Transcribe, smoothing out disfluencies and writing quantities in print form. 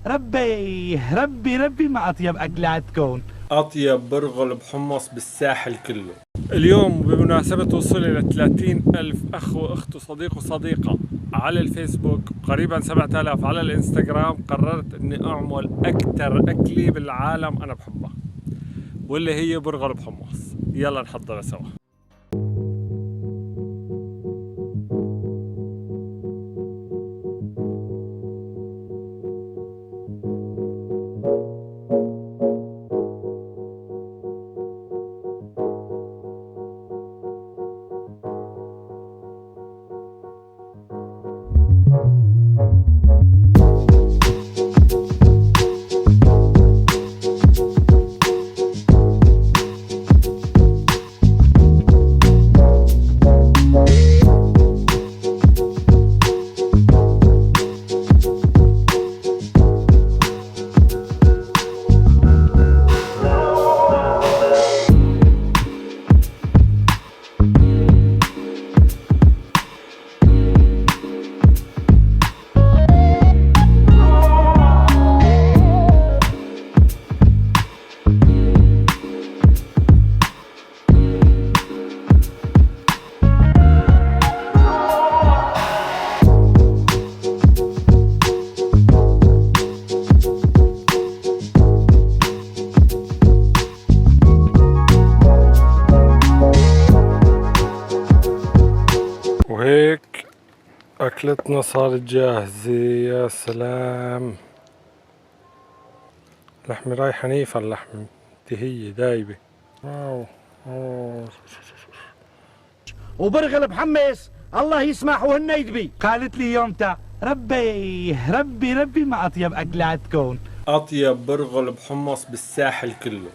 ربي ما أطيب أكلاتكم. أطيب برغل بحمص بالساحل كله. اليوم بمناسبة وصولي ل 30,000 أخ وأخت وصديق وصديقة على الفيسبوك، قريبا 7,000 على الانستغرام، قررت أني أعمل أكثر أكلة بالعالم أنا بحبها، واللي هي برغل بحمص. يلا نحضرها سوا. وهيك أكلتنا صارت جاهزة. يا سلام، لحمة رايحة نيفة، اللحمة هي دايبة. واو. وبرغل بحمص الله يسمح وهن يدبي. قالت لي يومتا ربي ما أطيب أكلاتكم. أطيب برغل بحمص بالساحل كله.